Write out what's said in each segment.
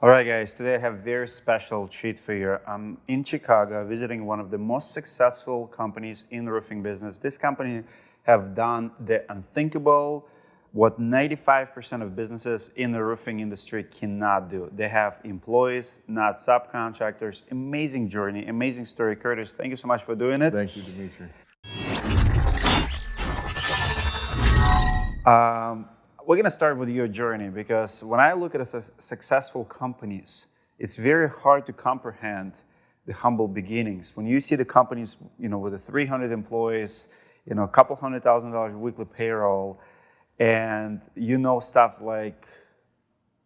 All right, guys, today I have a very special treat for you. I'm in Chicago visiting one of the most successful companies in the roofing business. This company have done the unthinkable, what 95% of businesses in the roofing industry cannot do. They have employees, not subcontractors. Amazing journey, amazing story. Curtis, thank you so much for doing it. Thank you, Dimitri. We're going to start with your journey because when I look at successful companies, it's very hard to comprehend the humble beginnings. When you see the companies, with the 300 employees, a couple $100,000 weekly payroll, and stuff like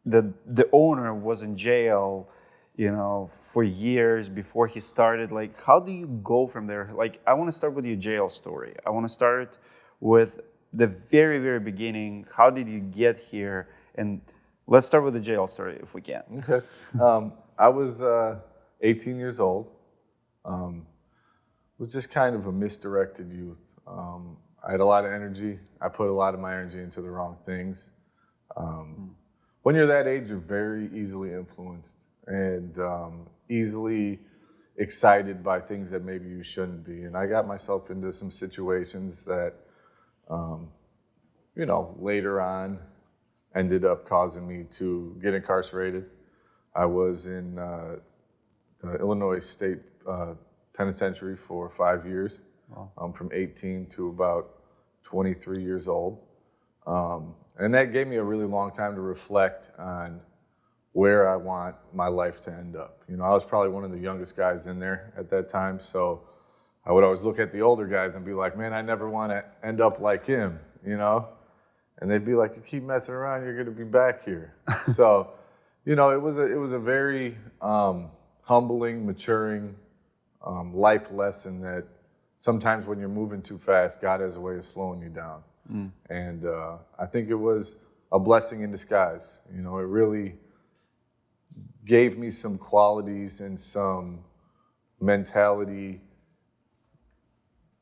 the owner was in jail, for years before he started. Like, how do you go from there? Like, I want to start with your jail story. I want to start with the very, very beginning. How did you get here? And let's start with the jail story if we can. Okay. I was 18 years old. Was just kind of a misdirected youth. I had a lot of energy. I put a lot of my energy into the wrong things. When you're that age, you're very easily influenced and easily excited by things that maybe you shouldn't be. And I got myself into some situations that later on ended up causing me to get incarcerated. I was in the Illinois State Penitentiary for 5 years, from 18 to about 23 years old. And that gave me a really long time to reflect on where I want my life to end up. I was probably one of the youngest guys in there at that time, so I would always look at the older guys and be like, man, I never want to end up like him, And they'd be like, you keep messing around, you're going to be back here. So, it was a very humbling, maturing life lesson that sometimes when you're moving too fast, God has a way of slowing you down. And I think it was a blessing in disguise. It really gave me some qualities and some mentality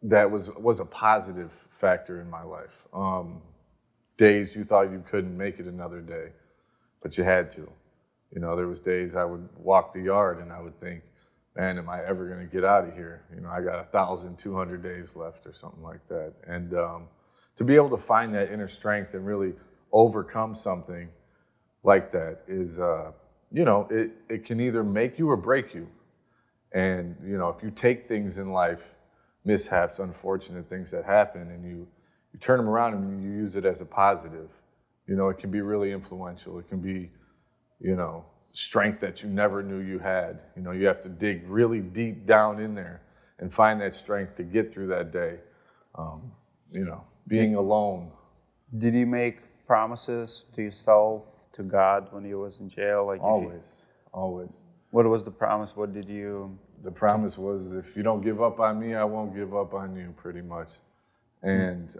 that was a positive factor in my life. Days you thought you couldn't make it another day, but you had to. There was days I would walk the yard and I would think, man, am I ever going to get out of here? I got 1,200 days left or something like that. And to be able to find that inner strength and really overcome something like that is, it can either make you or break you. And, if you take things in life, mishaps, unfortunate things that happen, and you turn them around and you use it as a positive, it can be really influential. It can be, strength that you never knew you had. You have to dig really deep down in there and find that strength to get through that day. Being alone. Did you make promises to yourself, to God, when you was in jail? Like Always. What was the promise? What did you? The promise was, if you don't give up on me, I won't give up on you, pretty much. And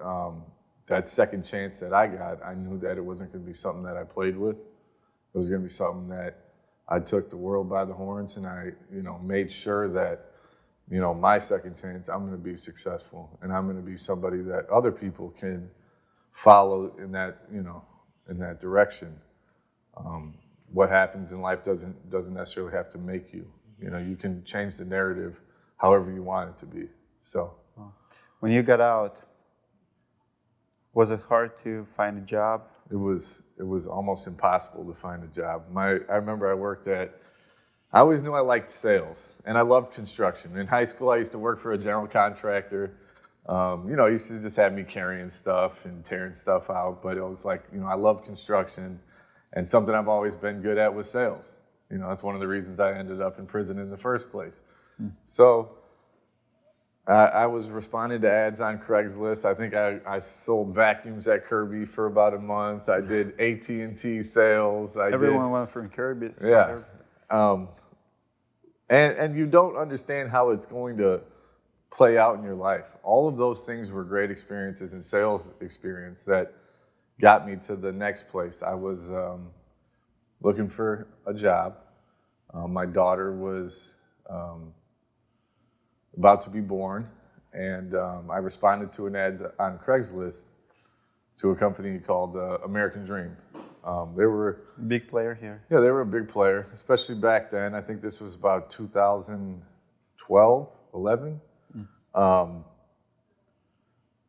that second chance that I got, I knew that it wasn't going to be something that I played with. It was going to be something that I took the world by the horns, and I, made sure that, my second chance, I'm going to be successful, and I'm going to be somebody that other people can follow in that, in that direction. What happens in life doesn't necessarily have to make you. You can change the narrative however you want it to be. So, when you got out, was it hard to find a job? It was almost impossible to find a job. I remember I always knew I liked sales, and I loved construction. In high school, I used to work for a general contractor. He used to just have me carrying stuff and tearing stuff out, but it was like, I love construction, and something I've always been good at was sales. That's one of the reasons I ended up in prison in the first place. So I was responding to ads on Craigslist. I think I sold vacuums at Kirby for about a month. I did AT&T sales. Everyone went for Kirby. Yeah. And you don't understand how it's going to play out in your life. All of those things were great experiences and sales experience that got me to the next place. I was looking for a job. My daughter was about to be born, and I responded to an ad on Craigslist to a company called American Dream. They were Big player here. Yeah, they were a big player, especially back then. I think this was about 2012, 11.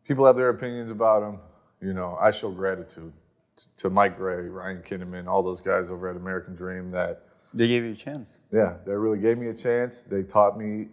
People have their opinions about them. You know, I show gratitude to Mike Gray, Ryan Kinnaman, all those guys over at American Dream that They gave you a chance. yeah, they really gave me a chance. They taught me.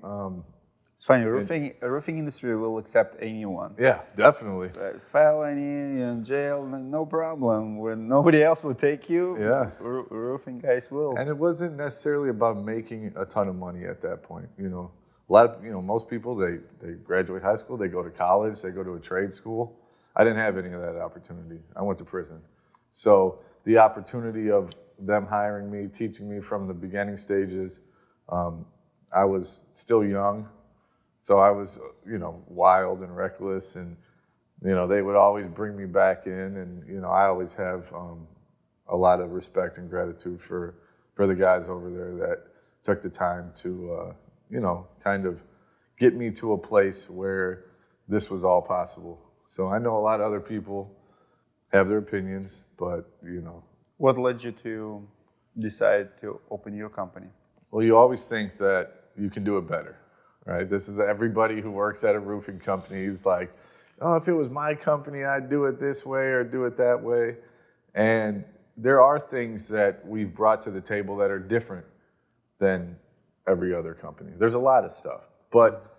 It's funny, roofing industry will accept anyone. Yeah, definitely. Felony and jail, no problem. When nobody else will take you, Yeah. Roofing guys will. And it wasn't necessarily about making a ton of money at that point. You know, a lot of, most people, they graduate high school, they go to college, they go to a trade school. I didn't have any of that opportunity. I went to prison. So the opportunity of them hiring me, teaching me from the beginning stages, I was still young. So I was, wild and reckless, and, they would always bring me back in, and, I always have a lot of respect and gratitude for the guys over there that took the time to, kind of get me to a place where this was all possible. So I know a lot of other people have their opinions, but, What led you to decide to open your company? Well, you always think that you can do it better. Right? This is everybody who works at a roofing company is like, oh, if it was my company, I'd do it this way or do it that way. And there are things that we've brought to the table that are different than every other company. There's a lot of stuff, but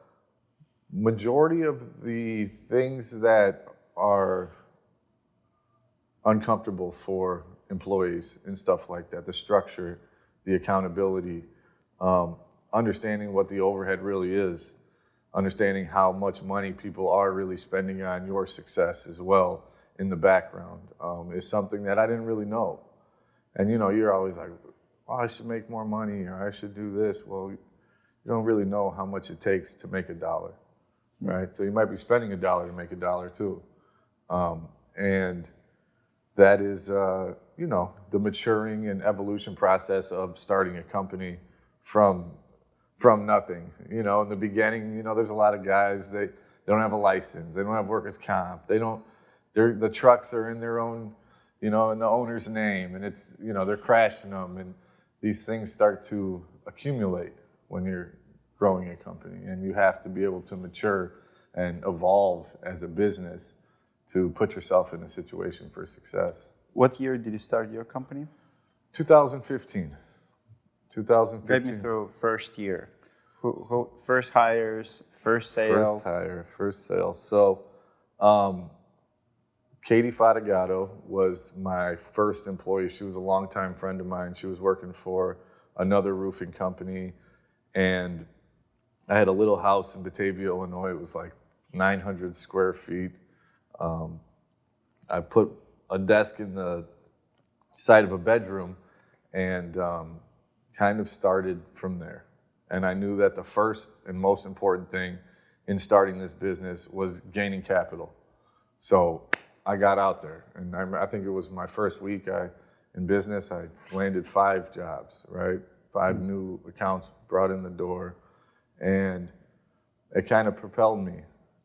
majority of the things that are uncomfortable for employees and stuff like that, the structure, the accountability, understanding what the overhead really is, understanding how much money people are really spending on your success as well in the background, is something that I didn't really know. And you're always like, oh, I should make more money, or I should do this. Well, you don't really know how much it takes to make $1, right? So you might be spending $1 to make $1 too. And that is, the maturing and evolution process of starting a company from nothing. In the beginning, there's a lot of guys, they don't have a license, they don't have workers' comp, the trucks are in their own, in the owner's name, and it's, they're crashing them, and these things start to accumulate when you're growing a company, and you have to be able to mature and evolve as a business to put yourself in a situation for success. What year did you start your company? 2015. 2015. Guide me through first year. Who first hires, first sales? First hire, first sales. So, Katie Fatagato was my first employee. She was a longtime friend of mine. She was working for another roofing company, and I had a little house in Batavia, Illinois. It was like 900 square feet. I put a desk in the side of a bedroom, and kind of started from there. And I knew that the first and most important thing in starting this business was gaining capital. So I got out there, and I think it was my first week in business, I landed 5 jobs, right? 5 new accounts brought in the door, and it kind of propelled me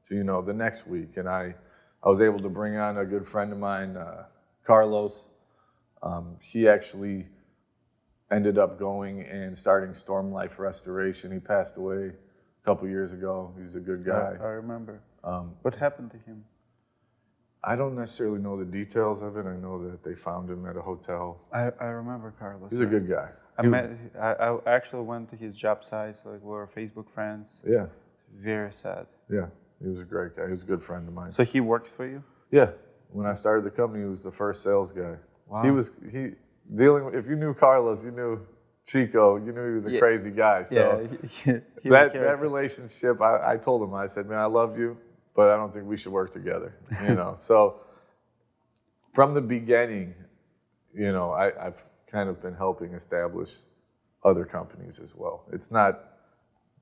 to, the next week. And I was able to bring on a good friend of mine, Carlos. He actually ended up going and starting Storm Life Restoration. He passed away a couple years ago. He's a good guy. I remember. What happened to him? I don't necessarily know the details of it. I know that they found him at a hotel. I remember Carlos. He's a good guy. I actually went to his job site, so we were Facebook friends. Yeah. Very sad. Yeah, he was a great guy. He was a good friend of mine. So he worked for you? Yeah. When I started the company, he was the first sales guy. Wow. If you knew Carlos, you knew Chico, you knew he was a crazy guy. So that relationship, I told him, I said, man, I love you, but I don't think we should work together. So from the beginning, I've kind of been helping establish other companies as well. It's not,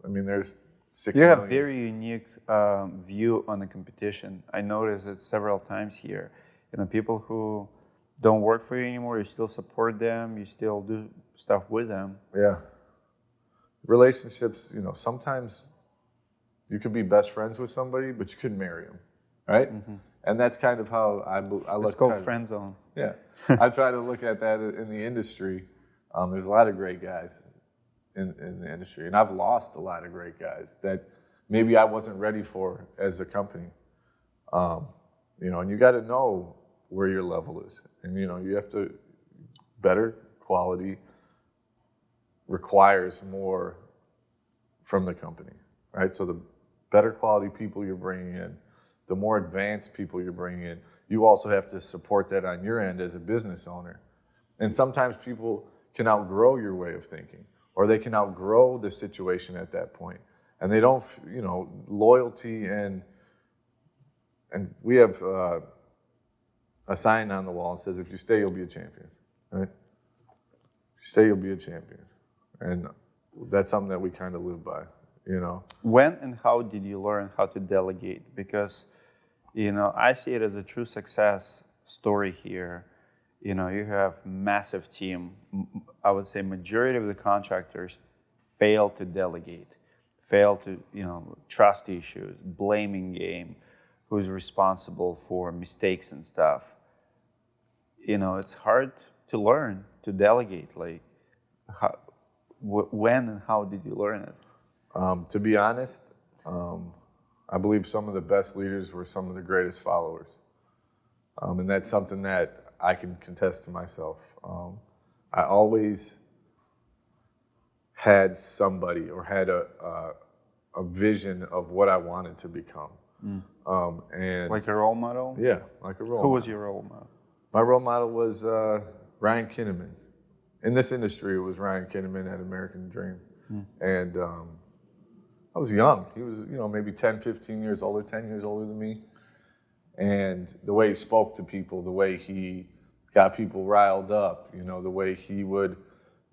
there's 6 You have million. very unique view on the competition. I noticed it several times here. People who don't work for you anymore, you still support them, you still do stuff with them. Yeah. Relationships, sometimes you could be best friends with somebody, but you couldn't marry them, right? Mm-hmm. And that's kind of how I look. It's called friend zone. Yeah, I try to look at that in the industry. There's a lot of great guys in the industry, and I've lost a lot of great guys that maybe I wasn't ready for as a company. And you got to know where your level is, and you have to. Better quality requires more from the company, right? So the better quality people you're bringing in, the more advanced people you're bringing in, you also have to support that on your end as a business owner. And sometimes people can outgrow your way of thinking, or they can outgrow the situation at that point. And they don't, loyalty and we have a sign on the wall that says, if you stay, you'll be a champion, right? If you stay, you'll be a champion. And that's something that we kind of live by, When and how did you learn how to delegate? Because, I see it as a true success story here. You have massive team. I would say majority of the contractors fail to delegate, fail to, trust issues, blaming game, who's responsible for mistakes and stuff. It's hard to learn to delegate. Like, when and how did you learn it? To be honest, I believe some of the best leaders were some of the greatest followers. And that's something that I can contest to myself. I always had somebody or had a vision of what I wanted to become. And like a role model? Yeah, like a role model. Who was your role model? My role model was Ryan Kinnaman. In this industry, it was Ryan Kinnaman at American Dream. And I was young. He was, maybe 10, 15 years older, 10 years older than me. And the way he spoke to people, the way he got people riled up, the way he would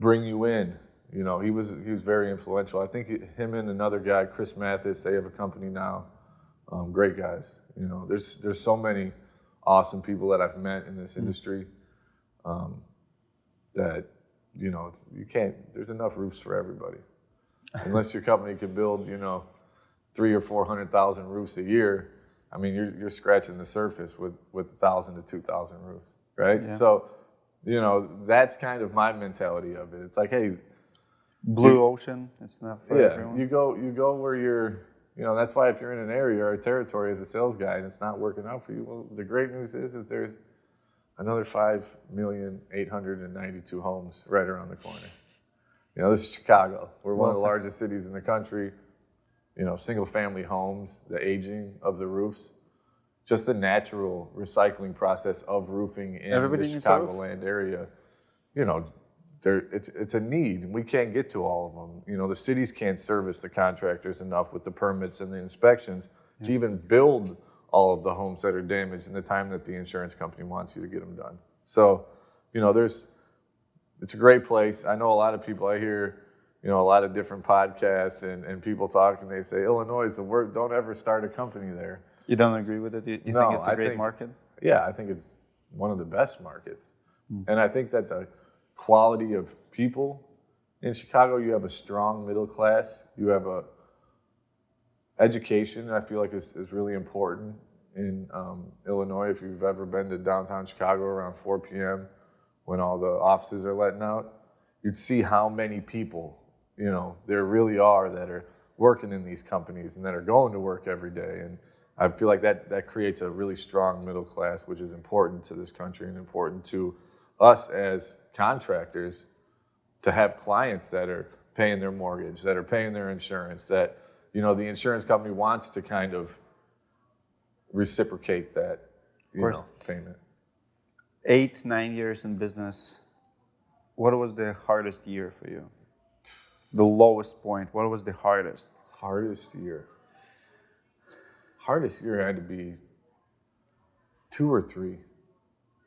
bring you in, he was very influential. I think him and another guy, Chris Mathis, they have a company now. Great guys. There's so many awesome people that I've met in this industry that, you can't, there's enough roofs for everybody. Unless your company can build, 300,000 or 400,000 roofs a year, I mean, you're scratching the surface with 1,000 to 2,000 roofs, right? Yeah. So, that's kind of my mentality of it. It's like, hey, blue ocean, it's not for everyone. You go where you're, that's why if you're in an area or a territory as a sales guy and it's not working out for you, well, the great news is there's another 5,892,000 homes right around the corner. This is Chicago. We're one of the largest cities in the country. Single-family homes, the aging of the roofs, just the natural recycling process of roofing in the Chicagoland area. It's a need, and we can't get to all of them. The cities can't service the contractors enough with the permits and the inspections to even build all of the homes that are damaged in the time that the insurance company wants you to get them done. So, it's a great place. I know a lot of people, I hear, a lot of different podcasts and people talk, and they say, Illinois is the worst, don't ever start a company there. You don't agree with it? You think it's a great market? Yeah, I think it's one of the best markets. And I think that the quality of people in Chicago, you have a strong middle class, you have a education, I feel like is really important in Illinois. If you've ever been to downtown Chicago around 4 p.m. when all the offices are letting out, you'd see how many people, there really are that are working in these companies and that are going to work every day. And I feel like that creates a really strong middle class, which is important to this country and important to us as contractors to have clients that are paying their mortgage, that are paying their insurance, that, the insurance company wants to kind of reciprocate that, payment. 8-9 years in business, what was the hardest year for you? The lowest point, what was the hardest? Hardest year had to be 2 or 3.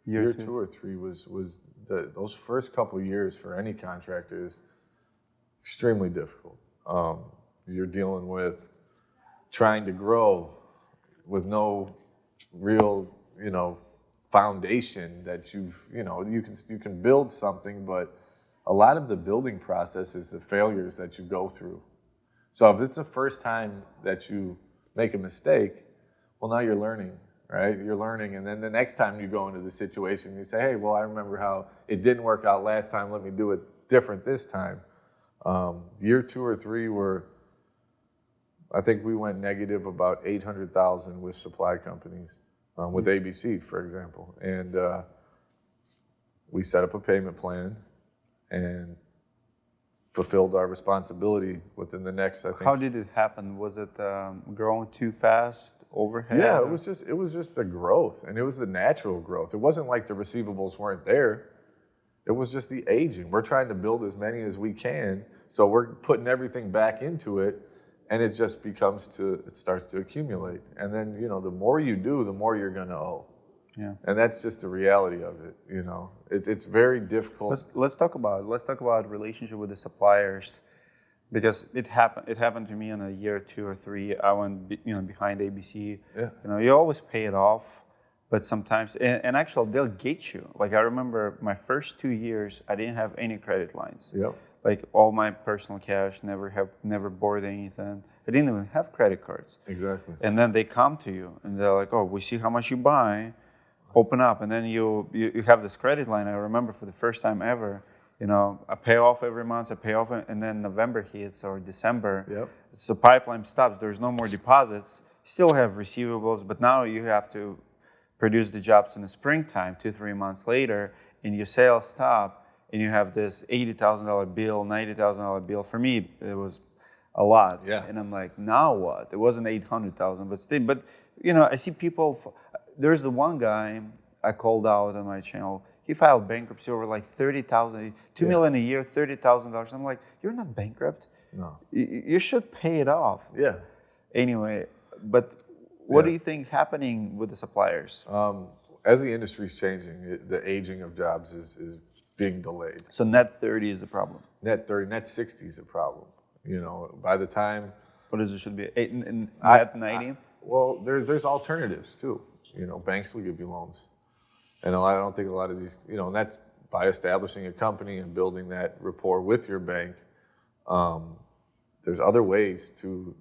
Year 2 or 3 was those first couple of years for any contractor is extremely difficult. You're dealing with trying to grow with no real, foundation that you can build something, but a lot of the building process is the failures that you go through. So if it's the first time that you make a mistake, well, now you're learning right? You're learning, and then the next time you go into the situation, you say, hey, well, I remember how it didn't work out last time. Let me do it different this time. Year 2 or 3 I think we went negative about 800,000 with supply companies, with ABC, for example. And we set up a payment plan and fulfilled our responsibility within the next, I think. How did it happen? Was it growing too fast, overhead? Yeah, it was just the growth, and it was the natural growth. It wasn't like the receivables weren't there. It was just the aging. We're trying to build as many as we can, so we're putting everything back into it, and it just it starts to accumulate. And then, the more you do, the more you're going to owe. Yeah. And that's just the reality of it. It's very difficult. Let's talk about relationship with the suppliers, because it happened to me in a year 2 or 3. I went behind ABC. Yeah. You always pay it off, but sometimes and actually they'll get you. Like, I remember my first 2 years, I didn't have any credit lines. Yep. Like, all my personal cash, never borrowed anything. I didn't even have credit cards. Exactly. And then they come to you and they're like, oh, we see how much you buy. Open up, and then you have this credit line. I remember for the first time ever, I pay off every month, and then November hits or December. Yep. So the pipeline stops. There's no more deposits. Still have receivables, but now you have to produce the jobs in the springtime, 2-3 months later, and your sales stop, and you have this $80,000 bill, $90,000 bill. For me, it was a lot. Yeah. And I'm like, now what? It wasn't 800,000, but still. But I see people. There's the one guy I called out on my channel. He filed bankruptcy over like $30,000, $2 million a year, $30,000. I'm like, you're not bankrupt. No. You should pay it off. Yeah. Anyway, but what do you think happening with the suppliers? As the industry's changing, the aging of jobs is being delayed. So net 30 is a problem. Net 30, net 60 is a problem. By the time. What is it? Should be net 90? Well, there's alternatives too. Banks will give you loans. And I don't think a lot of these, and that's by establishing a company and building that rapport with your bank. There's other ways to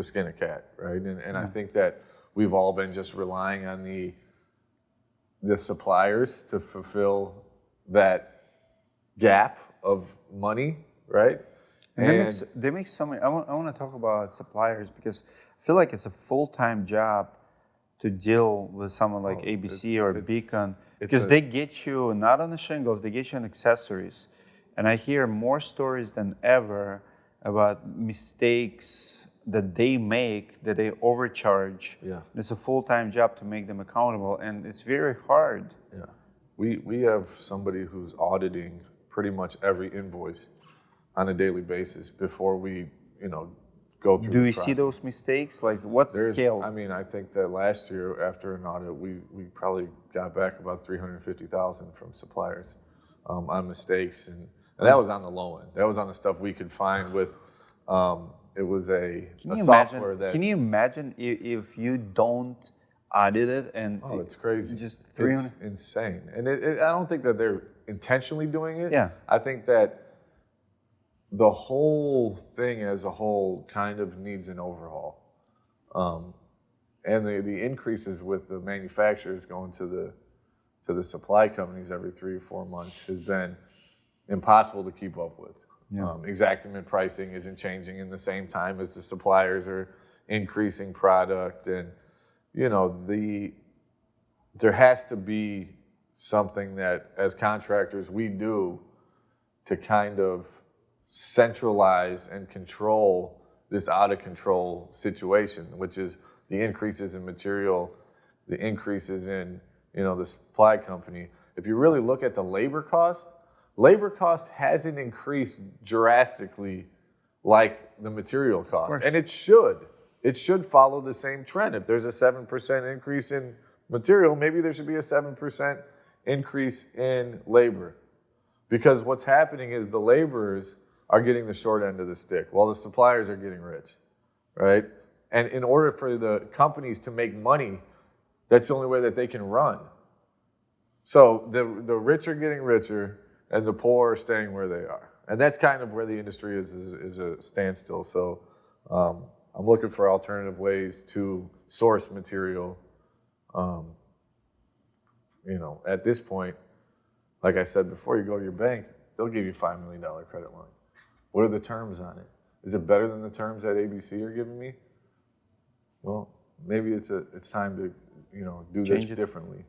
skin a cat, right? And I think that we've all been just relying on the suppliers to fulfill that gap of money, right? And they make so many. I want to talk about suppliers, because I feel like it's a full-time job to deal with someone like ABC or Beacon, because they get you not on the shingles, they get you on accessories. And I hear more stories than ever about mistakes that they make, that they overcharge. Yeah. It's a full-time job to make them accountable, and it's very hard. Yeah. We have somebody who's auditing pretty much every invoice on a daily basis before we, go through. Do we see those mistakes? Like, what scale? I mean, I think that last year after an audit, we probably got back about $350,000 from suppliers on mistakes, and that was on the low end. That was on the stuff we could find with. It was a software that. Can you imagine if you don't audit it and? Oh, it's crazy. Just 300. It's insane, and I don't think that they're intentionally doing it. Yeah. I think that the whole thing as a whole kind of needs an overhaul. And the increases with the manufacturers going to the supply companies every 3 or 4 months has been impossible to keep up with. Yeah. Exactament pricing isn't changing in the same time as the suppliers are increasing product, and there has to be something that as contractors we do to kind of centralize and control this out of control situation, which is the increases in material, the increases in the supply company. If you really look at the labor cost hasn't increased drastically like the material cost, and it should follow the same trend. If there's a 7% increase in material, maybe there should be a 7% increase in labor, because what's happening is the laborers are getting the short end of the stick while the suppliers are getting rich, right? And in order for the companies to make money, that's the only way that they can run. So the rich are getting richer and the poor are staying where they are. And that's kind of where the industry is a standstill. So I'm looking for alternative ways to source material At this point, like I said before, you go to your bank, they'll give you $5 million credit line. What are the terms on it? Is it better than the terms that ABC are giving me? Well, maybe it's time to, do this differently.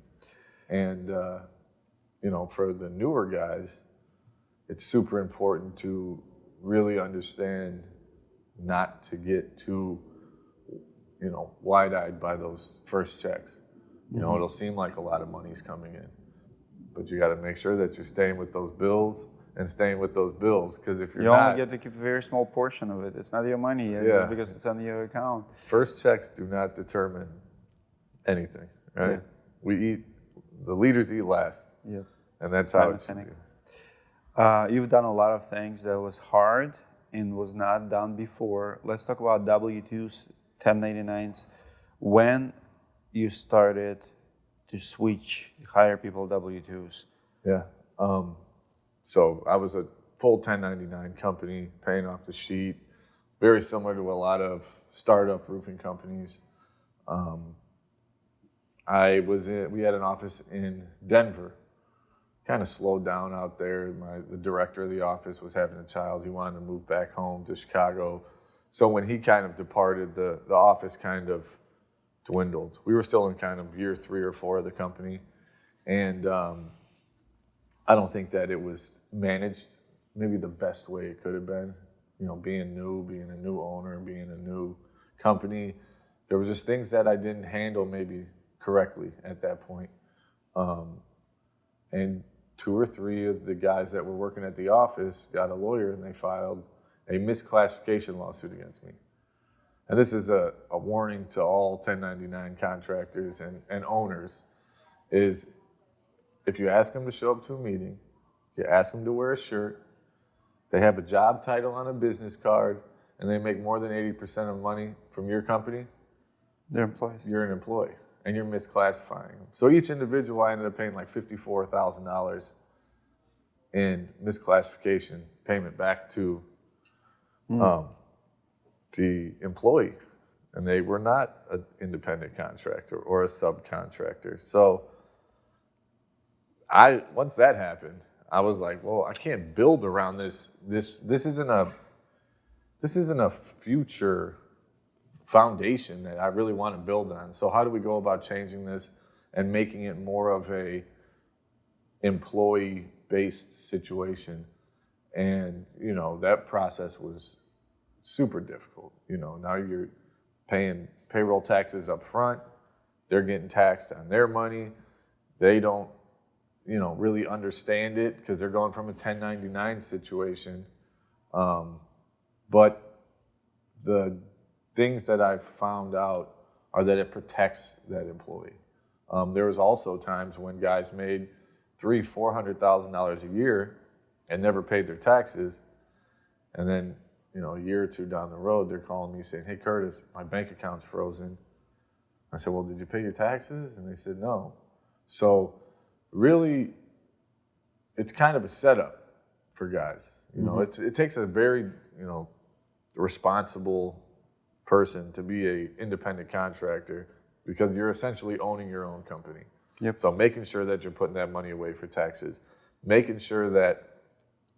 And, for the newer guys, it's super important to really understand not to get too, wide-eyed by those first checks. It'll seem like a lot of money's coming in, but you got to make sure that you're staying with those bills and staying with those bills, because if you're you not, only get to keep a very small portion of it. It's not your money because it's on your account. First checks do not determine anything, right? Yeah. The leaders eat last, and that's how it should be. You've done a lot of things that was hard and was not done before. Let's talk about W-2s, 1099s. When you started to switch, hire people W-2s? Yeah. So I was a full 1099 company, paying off the sheet, very similar to a lot of startup roofing companies. We had an office in Denver. Kind of slowed down out there. The director of the office was having a child. He wanted to move back home to Chicago. So when he kind of departed, the office kind of dwindled. We were still in kind of year 3 or 4 of the company. And I don't think that it was managed maybe the best way it could have been. Being new, being a new owner, being a new company. There was just things that I didn't handle maybe correctly at that point. And 2 or 3 of the guys that were working at the office got a lawyer, and they filed a misclassification lawsuit against me. And this is a warning to all 1099 contractors and owners, is if you ask them to show up to a meeting, you ask them to wear a shirt, they have a job title on a business card, and they make more than 80% of money from your company, they're employees. You're an employee, and you're misclassifying them. So each individual, I ended up paying like $54,000 in misclassification payment back to the employee. And they were not an independent contractor or a subcontractor. So once that happened, I was like, well, I can't build around this. This isn't a future foundation that I really want to build on. So how do we go about changing this and making it more of a employee-based situation? And, that process was super difficult. Now you're paying payroll taxes up front. They're getting taxed on their money. They don't, really understand it because they're going from a 1099 situation. But the things that I've found out are that it protects that employee. There was also times when guys made $300,000-$400,000 a year and never paid their taxes, and then a year or 2 down the road, they're calling me saying, "Hey Curtis, my bank account's frozen." I said, "Well, did you pay your taxes?" And they said, "No." So really, it's kind of a setup for guys. It takes a very responsible person to be an independent contractor, because you're essentially owning your own company. Yep. So making sure that you're putting that money away for taxes, making sure that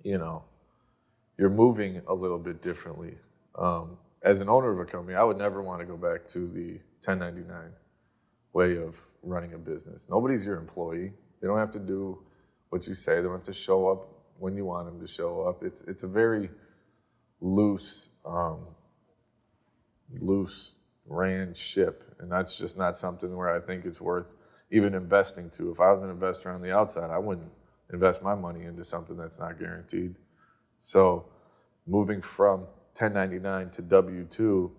you're moving a little bit differently. As an owner of a company, I would never want to go back to the 1099 way of running a business. Nobody's your employee. They don't have to do what you say. They don't have to show up when you want them to show up. It's a very loose ran ship, and that's just not something where I think it's worth even investing to. If I was an investor on the outside, I wouldn't invest my money into something that's not guaranteed. So moving from 1099 to W-2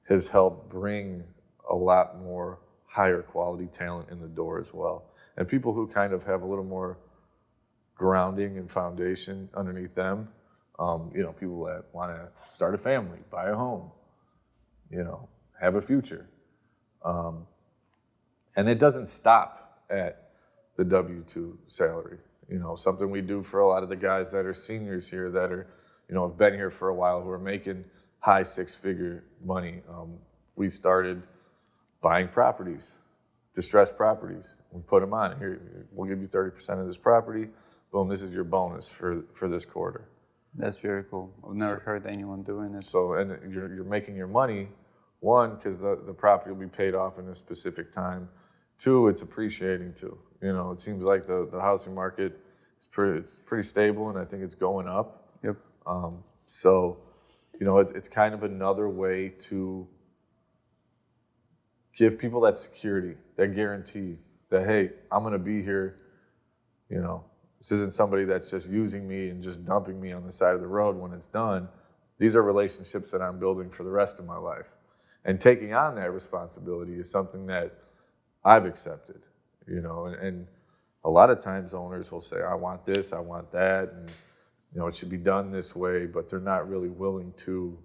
has helped bring a lot more higher quality talent in the door as well. And people who kind of have a little more grounding and foundation underneath them, people that want to start a family, buy a home, have a future. And it doesn't stop at the W-2 salary. Something we do for a lot of the guys that are seniors here that are, have been here for a while, who are making high 6-figure money. We started buying properties distressed properties. We put them on. Here, we'll give you 30% of this property. Boom, this is your bonus for this quarter. That's very cool. I've never heard anyone doing it. So, and you're making your money, one, because the property will be paid off in a specific time. Two, it's appreciating too. You know, it seems like the housing market is pretty stable, and I think it's going up. Yep. So, you know, it's kind of another way to give people that security, that guarantee that, hey, I'm going to be here. You know, this isn't somebody that's just using me and just dumping me on the side of the road when it's done. These are relationships that I'm building for the rest of my life. And taking on that responsibility is something that I've accepted, you know, and a lot of times owners will say, I want this, I want that, and, you know, it should be done this way, but they're not really willing to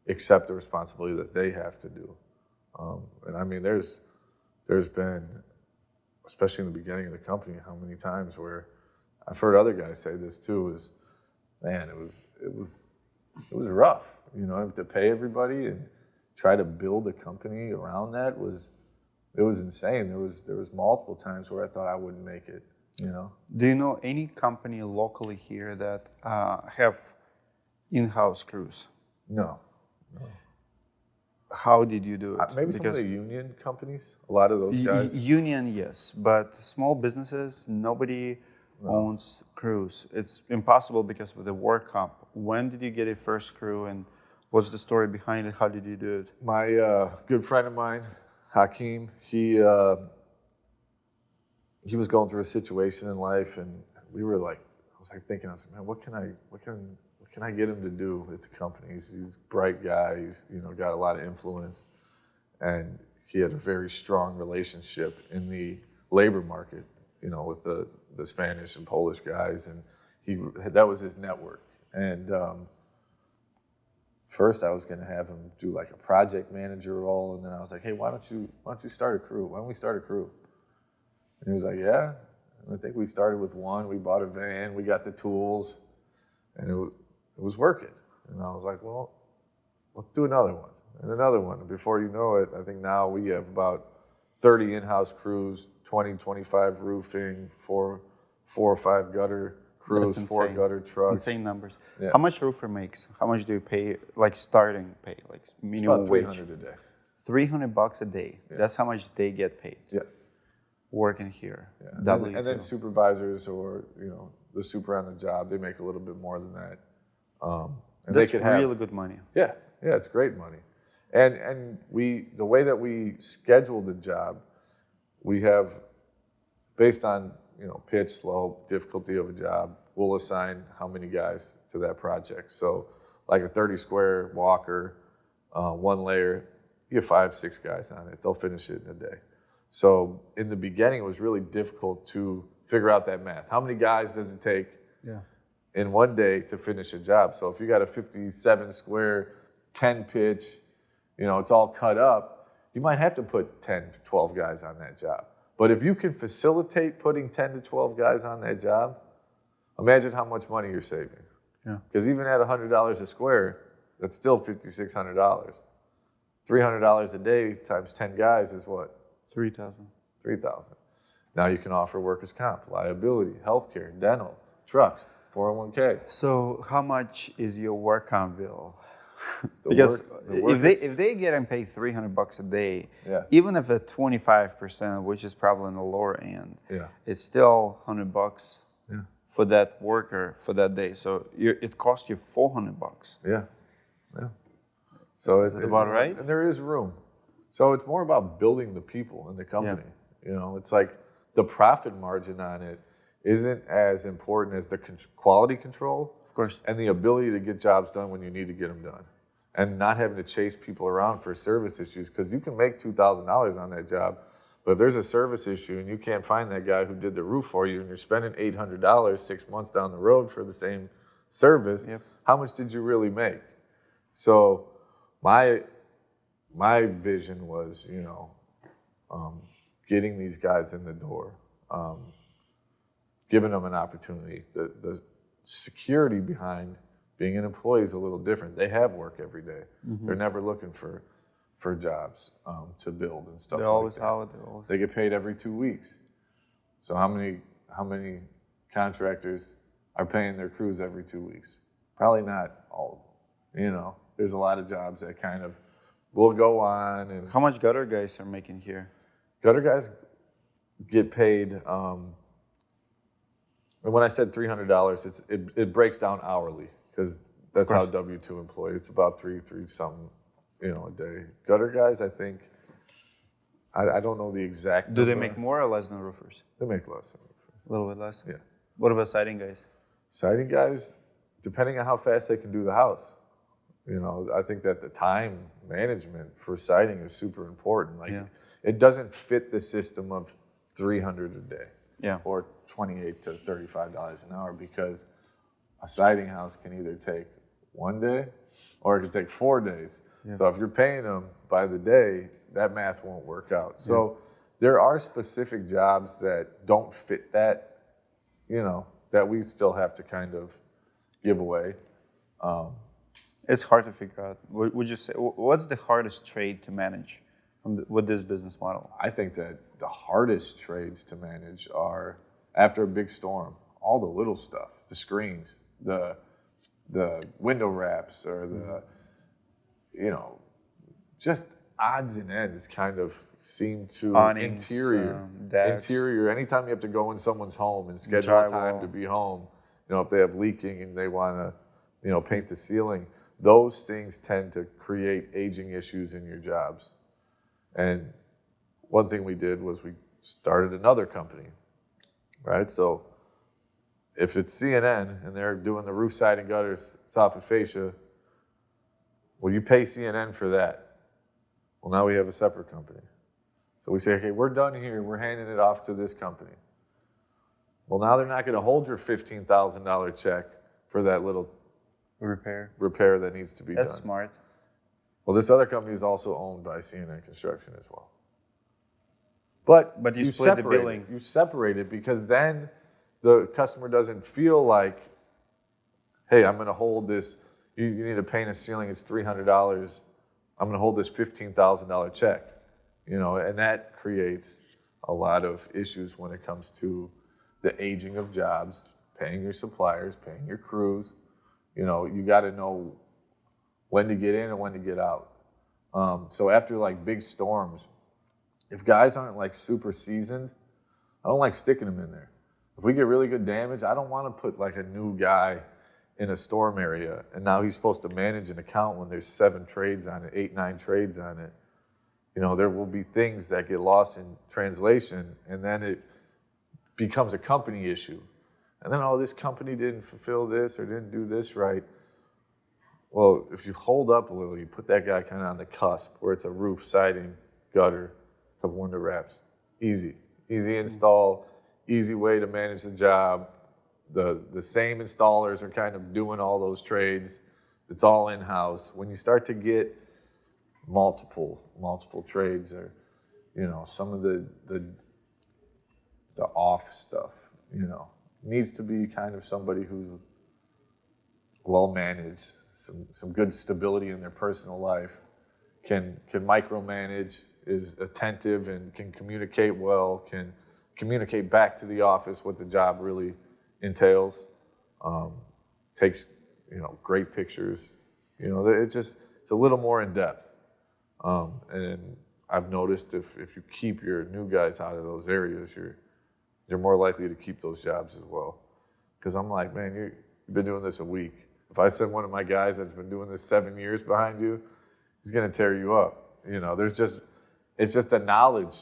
accept the responsibility that they have to do. And I mean, there's been, especially in the beginning of the company, how many times where I've heard other guys say this too, is, man, it was rough, you know, to pay everybody and try to build a company around that was insane. There was multiple times where I thought I wouldn't make it, you know. Do you know any company locally here that have in-house crews? No. How did you do it? Maybe some of the union companies, a lot of those guys. Union, yes, but small businesses, nobody owns crews. It's impossible because of the work comp. When did you get a first crew, and what's the story behind it? How did you do it? My good friend of mine, Hakeem, he was going through a situation in life, and I was thinking, man, what can I get him to do at the company? He's a bright guy. He's, you know, got a lot of influence, and he had a very strong relationship in the labor market, you know, with the Spanish and Polish guys, and that was his network. And first, I was going to have him do like a project manager role, and then I was like, hey, why don't you start a crew? Why don't we start a crew? And he was like, yeah. And I think we started with one. We bought a van. We got the tools, and it was working. And I was like, well, let's do another one and another one. And before you know it, I think now we have about 30 in-house crews, 20, 25 roofing, four or five gutter crews, 4 gutter trucks. Insane numbers. Yeah. How much roofer makes? How much do you pay, like starting pay, like minimum About wage? $300 a day. $300 a day. Yeah. That's how much they get paid. Yeah. Working here. Yeah. And then supervisors or, you know, the super on the job, they make a little bit more than that. And that's they could really good money. Yeah, it's great money. And the way that we schedule the job, we have, based on, you know, pitch, slope, difficulty of a job, we'll assign how many guys to that project. So like a 30 square walker, one layer, you have 5-6 guys on it. They'll finish it in a day. So in the beginning, it was really difficult to figure out that math. How many guys does it take in one day to finish a job? So if you got a 57 square, 10 pitch, you know, it's all cut up, you might have to put 10, 12 guys on that job. But if you can facilitate putting 10 to 12 guys on that job, imagine how much money you're saving. Yeah. Because even at $100 a square, that's still $5,600. $300 a day times 10 guys is what? 3,000. 3,000. Now you can offer workers' comp, liability, healthcare, dental, trucks, 401k. So how much is your work comp bill? Because if they get and paid $300 a day, even if at 25%, which is probably on the lower end, it's still $100 for that worker for that day. So it costs you $400. Yeah. So is that about right? And there is room. So it's more about building the people in the company. You know, it's like the profit margin on it isn't as important as the quality control, of course, and the ability to get jobs done when you need to get them done, and not having to chase people around for service issues. Because you can make $2,000 on that job, but if there's a service issue and you can't find that guy who did the roof for you, and you're spending $800 6 months down the road for the same service, how much did you really make? So my vision was, you know, getting these guys in the door, giving them an opportunity. The security behind being an employee is a little different. They have work every day. They're never looking for for jobs to build and stuff They like always that. holiday. Always. They get paid every 2 weeks. So how many contractors are paying their crews every 2 weeks? Probably not all of them. You know, there's a lot of jobs that kind of will go on. And How much gutter guys are making here? gutter guys get paid. And when I said $300, it breaks down hourly because that's how W-2 employee. It's about three something, a day. Gutter guys, I think. I don't know the exact. Do they number. make more or less than roofers? They make less. A little bit less. Yeah. What about siding guys? Siding guys, depending on how fast they can do the house. I think that the time management for siding is super important. Like, it doesn't fit the system of $300 a day. Yeah. Or $28 to $35 an hour, because a siding house can either take 1 day or it can take 4 days. Yeah. So if you're paying them by the day, that math won't work out. So there are specific jobs that don't fit that, that we still have to kind of give away. It's hard to figure out. Would you say, what's the hardest trade to manage with this business model? I think that the hardest trades to manage are, after a big storm, all the little stuff, the screens, the window wraps, or just odds and ends kind of seem to Awnings, interior. Anytime you have to go in someone's home and schedule a time to be home, if they have leaking and they want to, paint the ceiling, those things tend to create aging issues in your jobs. And one thing we did was we started another company, right? So if it's CNN and they're doing the roof, siding, gutters, soffit, fascia, well, you pay CNN for that. Well, now we have a separate company. So we say, okay, we're done here. We're handing it off to this company. Well, now they're not going to hold your $15,000 check for that little repair that needs to be done. That's smart. Well, this other company is also owned by CNN Construction as well. But you split the billing. You separate it, because then the customer doesn't feel like, hey, I'm going to hold this. You need to paint a ceiling. It's $300. I'm going to hold this $15,000 check. And that creates a lot of issues when it comes to the aging of jobs, paying your suppliers, paying your crews. You got to know when to get in and when to get out. So after like big storms, if guys aren't like super seasoned, I don't like sticking them in there. If we get really good damage, I don't want to put like a new guy in a storm area and now he's supposed to manage an account when there's 7 trades on it, 8, 9 trades on it. There will be things that get lost in translation, and then it becomes a company issue. And then, this company didn't fulfill this or didn't do this right. Well, if you hold up a little, you put that guy kind of on the cusp where it's a roof, siding, gutter, a couple window wraps. Easy install, easy way to manage the job. The same installers are kind of doing all those trades. It's all in-house. When you start to get multiple trades, or some of the off stuff, needs to be kind of somebody who's well managed, some good stability in their personal life, can micromanage, is attentive and can communicate well, can communicate back to the office what the job really entails, takes great pictures. It's a little more in depth. And I've noticed if you keep your new guys out of those areas, you're more likely to keep those jobs as well. Because I'm like, man, you've been doing this a week. If I send one of my guys that's been doing this 7 years behind you, he's going to tear you up. It's just a knowledge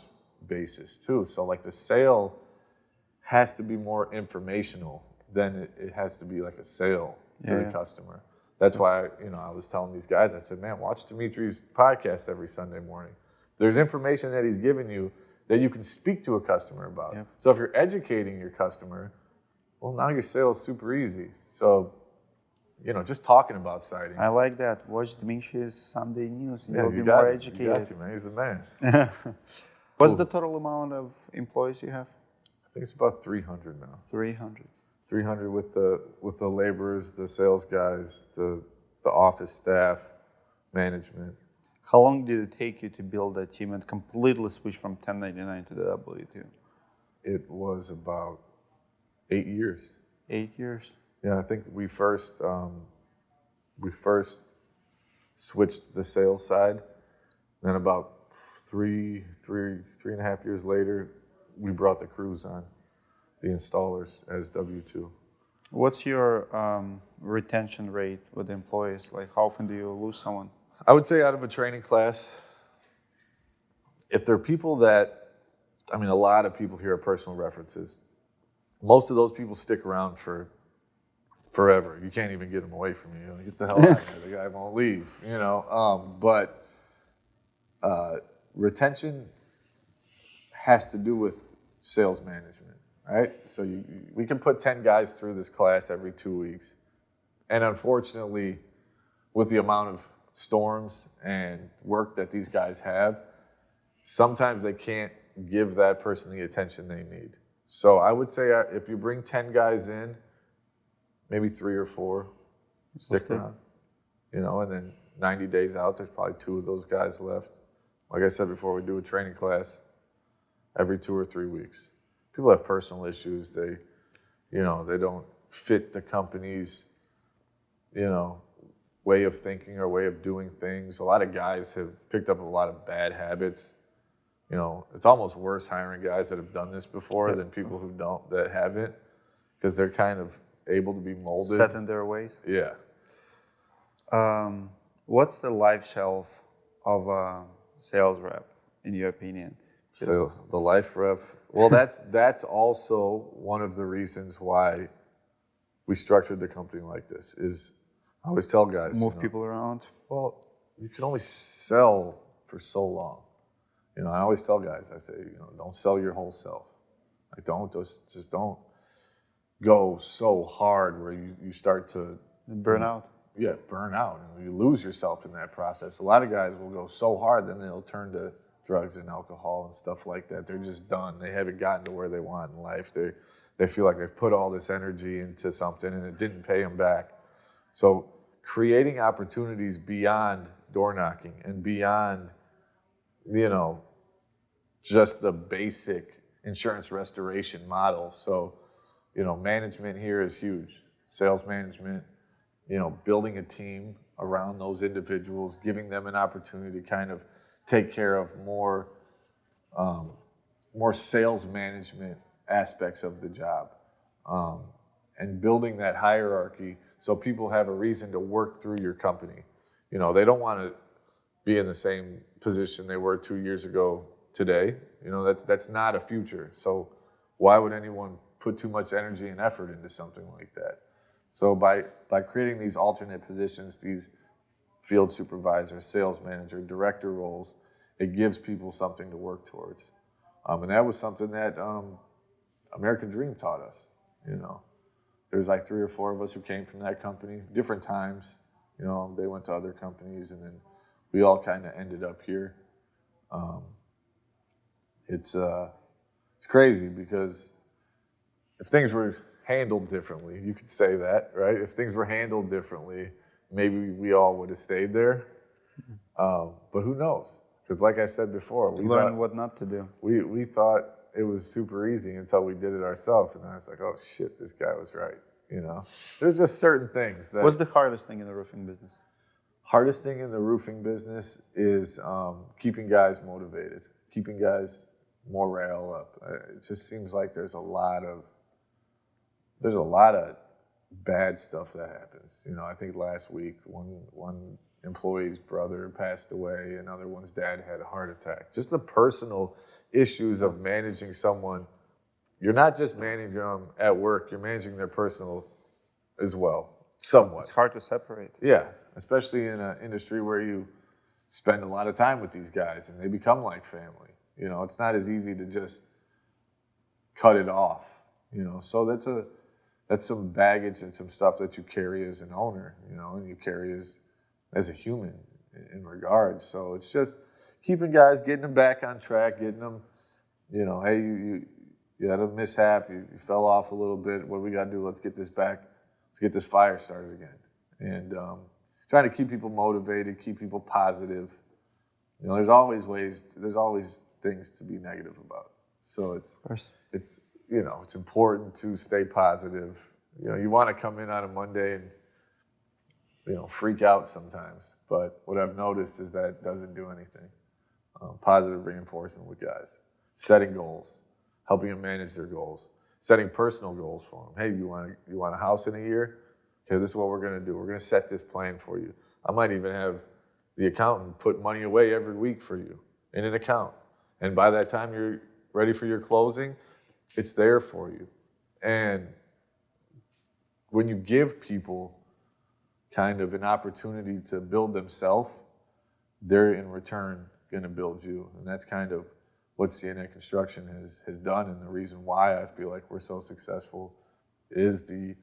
basis too. So like the sale has to be more informational than it has to be like a sale to the customer. That's why, I was telling these guys, I said, man, watch Dimitri's podcast every Sunday morning. There's information that he's giving you that you can speak to a customer about. Yep. So if you're educating your customer, well, now your sale is super easy. So, just talking about siding. I like that. Watch Dimitri's Sunday news. You'll be more educated. You got to, man. He's the man. What's the total amount of employees you have? I think it's about 300 now. 300. 300 with the laborers, the sales guys, the office staff, management. How long did it take you to build that team and completely switch from 1099 to the W-2? It was about 8 years. 8 years? Yeah, I think we first switched the sales side. Then about three and a half years later, we brought the crews on, the installers as W-2. What's your retention rate with employees? Like, how often do you lose someone? I would say out of a training class, if they're people that, I mean, a lot of people here are personal references. Most of those people stick around for forever. You can't even get them away from you. Get the hell out of here. The guy won't leave, you know. But retention has to do with sales management, right? So we can put 10 guys through this class every 2 weeks. And unfortunately, with the amount of storms and work that these guys have, sometimes they can't give that person the attention they need. So I would say if you bring 10 guys in, maybe 3 or 4 stick around, you know, and then 90 days out, there's probably 2 of those guys left. Like I said before, we do a training class every 2 or 3 weeks. People have personal issues. They don't fit the company's, way of thinking or way of doing things. A lot of guys have picked up a lot of bad habits. You know, it's almost worse hiring guys that have done this before than people who that haven't, because they're kind of able to be molded. Set in their ways? Yeah. What's the life shelf of a sales rep, in your opinion? So the life rep, well, that's also one of the reasons why we structured the company like this. Is I always tell guys, move people around. Well, you can only sell for so long. You know, I always tell guys, I say, don't sell your whole self. Like, just don't go so hard where you start to burn out. Yeah, burn out, and you lose yourself in that process. A lot of guys will go so hard, then they'll turn to drugs and alcohol and stuff like that. They're just done. They haven't gotten to where they want in life. They feel like they've put all this energy into something and it didn't pay them back. So creating opportunities beyond door knocking and beyond, just the basic insurance restoration model. So, management here is huge. Sales management, building a team around those individuals, giving them an opportunity to kind of take care of more sales management aspects of the job, and building that hierarchy so people have a reason to work through your company. They don't want to be in the same position they were 2 years ago today. That's not a future. So why would anyone put too much energy and effort into something like that? So by creating these alternate positions, these field supervisor, sales manager, director roles, it gives people something to work towards. And that was something that American Dream taught us. There's like 3 or 4 of us who came from that company, different times. They went to other companies, and then we all kind of ended up here. It's crazy because if things were handled differently, you could say that, right? If things were handled differently, maybe we all would have stayed there. But who knows? Because like I said before, we learn what not to do. We thought it was super easy until we did it ourselves, and then it's like, oh shit, this guy was right. There's just certain things that. What's the hardest thing in the roofing business? Hardest thing in the roofing business is keeping guys motivated, keeping guys' morale up. It just seems like there's a lot of bad stuff that happens. I think last week one employee's brother passed away, another one's dad had a heart attack. Just the personal issues of managing someone. You're not just managing them at work, you're managing their personal as well, somewhat. It's hard to separate. Yeah, especially in an industry where you spend a lot of time with these guys and they become like family. It's not as easy to just cut it off. So that's some baggage and some stuff that you carry as an owner, and you carry as a human in regards. So it's just keeping guys, getting them back on track, getting them, hey, you had a mishap, you fell off a little bit. What do we got to do? Let's get this back. Let's get this fire started again. And trying to keep people motivated, keep people positive. You know, there's always things to be negative about. So it's you know, it's important to stay positive. You know, you want to come in on a Monday and, you know, freak out sometimes. But what I've noticed is that doesn't do anything. Positive reinforcement with guys, setting goals, helping them manage their goals, setting personal goals for them. Hey, you want a house in a year? Okay, this is what we're going to do. We're going to set this plan for you. I might even have the accountant put money away every week for you in an account. And by that time you're ready for your closing, it's there for you. And when you give people kind of an opportunity to build themselves, they're in return going to build you. And that's kind of what CNA Construction has done. And the reason why I feel like we're so successful is the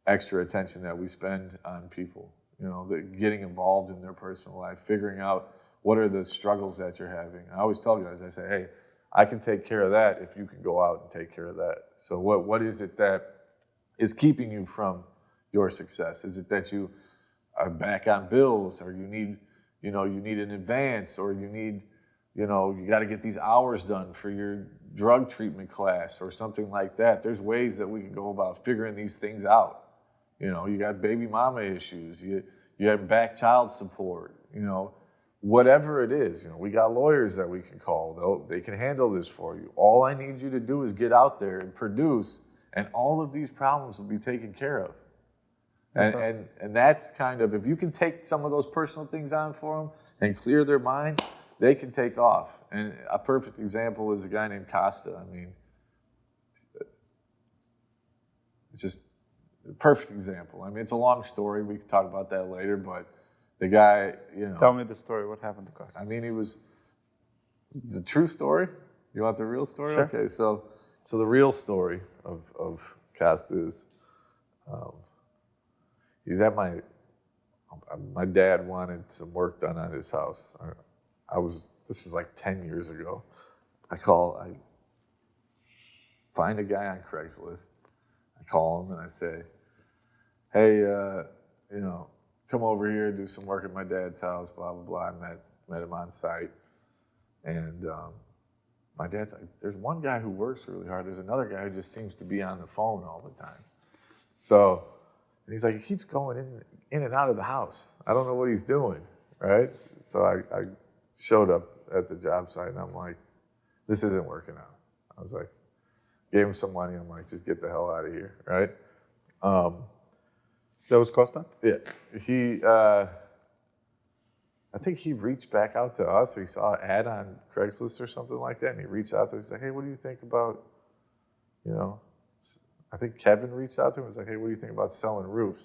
extra attention that we spend on people. You know, getting involved in their personal life, figuring out what are the struggles that you're having. I always tell guys, I say, hey, I can take care of that if you can go out and take care of that. So what is it that is keeping you from your success? Is it that you are back on bills, or you need an advance, or you got to get these hours done for your drug treatment class or something like that? There's ways that we can go about figuring these things out. You know, you got baby mama issues, you have back child support, you know, whatever it is, you know, we got lawyers that we can call. They can handle this for you. All I need you to do is get out there and produce, and all of these problems will be taken care of. And that's kind of, if you can take some of those personal things on for them and clear their mind, they can take off. And a perfect example is a guy named Costa. I mean, it's just a perfect example. I mean, it's a long story. We can talk about that later, but the guy, you know. Tell me the story. What happened to Costa? I mean, it's a true story. You want the real story? Sure. Okay, so the real story of Costa is, he's at my dad wanted some work done on his house. This was like 10 years ago. I find a guy on Craigslist. I call him and I say, hey, you know, come over here, do some work at my dad's house, blah, blah, blah. I met him on site. And my dad's like, there's one guy who works really hard. There's another guy who just seems to be on the phone all the time. So, and he's like, he keeps going in and out of the house. I don't know what he's doing, right? So I showed up at the job site and I'm like, this isn't working out. I was like, gave him some money. I'm like, just get the hell out of here, right? That was Costa? Yeah. I think he reached back out to us, or he saw an ad on Craigslist or something like that, and he reached out to us. He's like, hey, what do you think about, you know, I think Kevin reached out to him. He was like, hey, what do you think about selling roofs?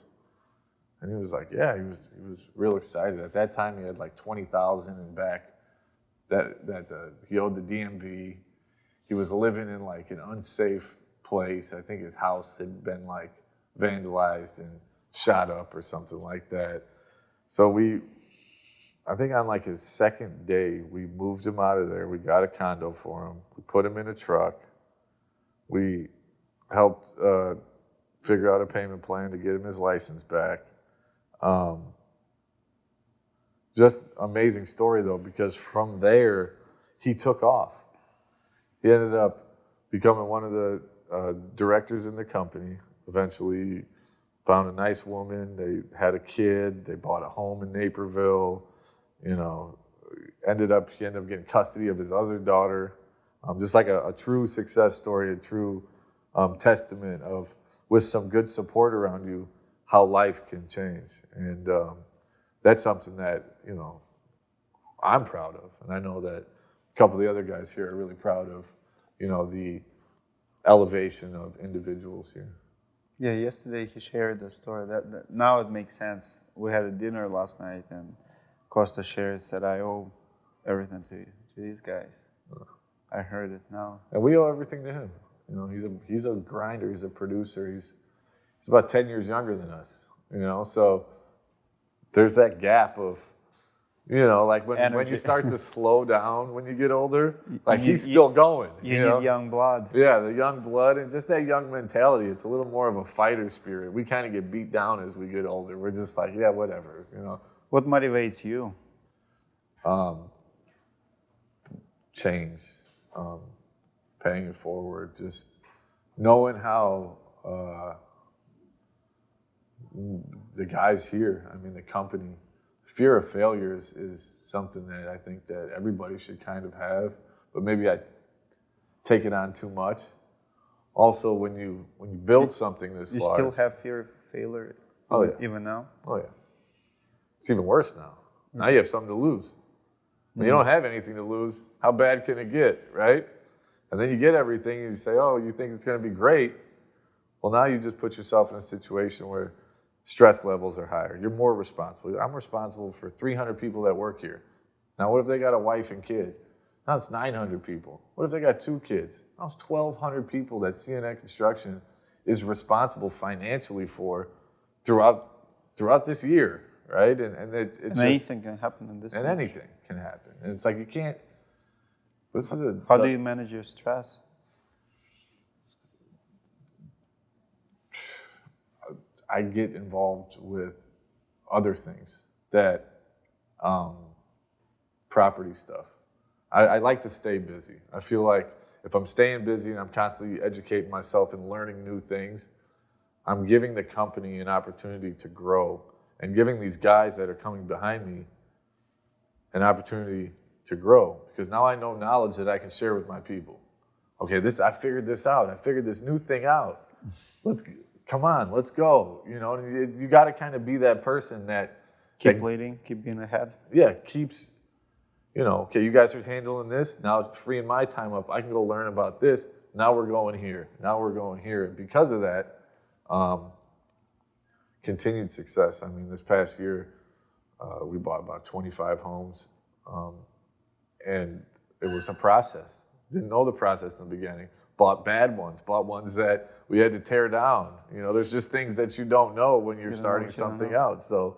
And he was like, yeah, he was real excited. At that time, he had like $20,000 in back that he owed the DMV. He was living in like an unsafe place. I think his house had been like vandalized and shot up or something like that. So I think on like his second day, we moved him out of there. We got a condo for him. We put him in a truck. We helped figure out a payment plan to get him his license back. Just amazing story though, because from there, he took off. He ended up becoming one of the directors in the company. Eventually found a nice woman. They had a kid. They bought a home in Naperville. You know, he ended up getting custody of his other daughter. Just like a true success story, a true testament of, with some good support around you, how life can change. And that's something that, you know, I'm proud of. And I know that a couple of the other guys here are really proud of, you know, the elevation of individuals here. Yeah, yesterday he shared the story. That now it makes sense. We had a dinner last night, and Costa shared, said, I owe everything to these guys. I heard it now. And we owe everything to him. You know, he's a grinder. He's a producer. He's about 10 years younger than us. You know, so there's that gap of, you know, like when you start to slow down when you get older, like he's still going. You need young blood. Yeah, the young blood and just that young mentality. It's a little more of a fighter spirit. We kind of get beat down as we get older. We're just like, yeah, whatever, you know. What motivates you? change, paying it forward, just knowing how the guys here, I mean, the company, fear of failure is something that I think that everybody should kind of have, but maybe I take it on too much. Also, when you build something this large, you still have fear of failure. Oh, yeah. Even now. Oh yeah, it's even worse now. Now you have something to lose. When you don't have anything to lose, how bad can it get, right? And then you get everything and you say, oh, you think it's going to be great. Well, now you just put yourself in a situation where stress levels are higher. You're more responsible. I'm responsible for 300 people that work here. Now, what if they got a wife and kid? Now it's 900 people. What if they got 2 kids? Now it's 1,200 people that CNN Construction is responsible financially for throughout this year, right? And anything can happen in this. And anything can happen. And it's like you can't. How do you manage your stress? I get involved with other things that property stuff. I like to stay busy. I feel like if I'm staying busy and I'm constantly educating myself and learning new things, I'm giving the company an opportunity to grow and giving these guys that are coming behind me an opportunity to grow, because now I know knowledge that I can share with my people. Okay, I figured this out. I figured this new thing out. Come on, let's go. You know, you got to kind of be that person that keep leading, keep being ahead. Yeah, keeps. You know, okay, you guys are handling this. Now it's freeing my time up. I can go learn about this. Now we're going here. Now we're going here. And because of that, continued success. I mean, this past year, we bought about 25 homes. And it was a process. Didn't know the process in the beginning. Bought bad ones. Bought ones that we had to tear down. You know, there's just things that you don't know when you're starting something out. So,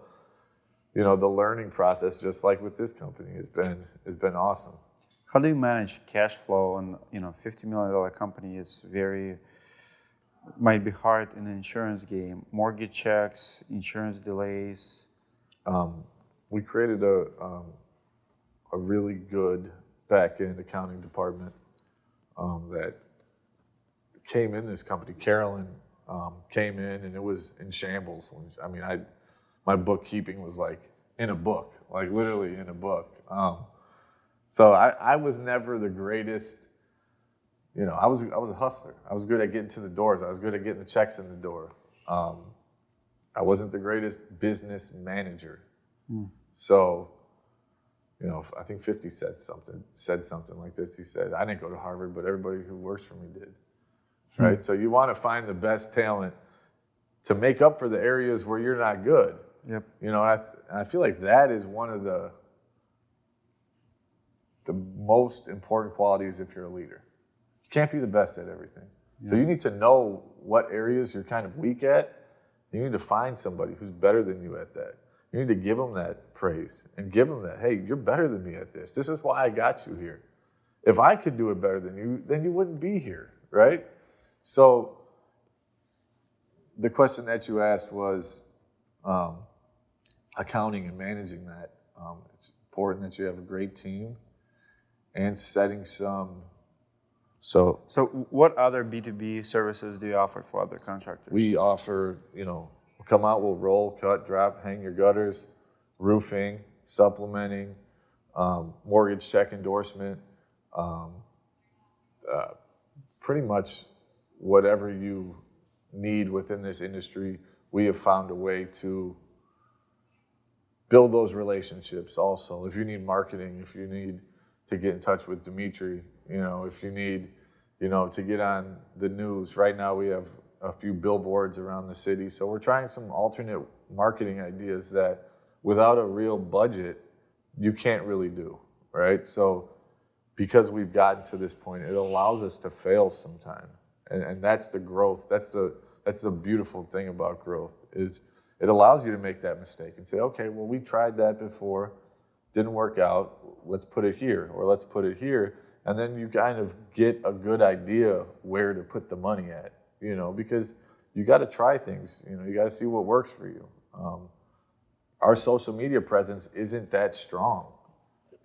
you know, the learning process, just like with this company, has been awesome. How do you manage cash flow? And $50 million company is might be hard in the insurance game. Mortgage checks, insurance delays. We created a really good back-end accounting department that came in this company. Carolyn came in, and it was in shambles. I mean, my bookkeeping was like in a book, like literally in a book. So I was never the greatest. You know, I was a hustler. I was good at getting to the doors. I was good at getting the checks in the door. I wasn't the greatest business manager. So, you know, I think 50 said something like this. He said, I didn't go to Harvard, but everybody who works for me did. Right? So you want to find the best talent to make up for the areas where you're not good. Yep. You know, I feel like that is one of the most important qualities if you're a leader. You can't be the best at everything. Yeah. So you need to know what areas you're kind of weak at. You need to find somebody who's better than you at that. You need to give them that praise and give them that, hey, you're better than me at this. This is why I got you here. If I could do it better than you, then you wouldn't be here, right? So the question that you asked was accounting and managing that. It's important that you have a great team and setting some. So what other B2B services do you offer for other contractors? We offer, you know, we'll come out, we'll roll, cut, drop, hang your gutters, roofing, supplementing, mortgage check endorsement, pretty much whatever you need within this industry. We have found a way to build those relationships also. If you need marketing, if you need to get in touch with Dimitri, you know, if you need, you know, to get on the news. Right now we have a few billboards around the city. So we're trying some alternate marketing ideas that without a real budget, you can't really do, right? So because we've gotten to this point, it allows us to fail sometime. And that's the growth. That's the beautiful thing about growth, is it allows you to make that mistake and say, okay, well, we tried that before, didn't work out, let's put it here, or let's put it here. And then you kind of get a good idea where to put the money at, you know, because you got to try things, you know, you got to see what works for you. Our social media presence isn't that strong.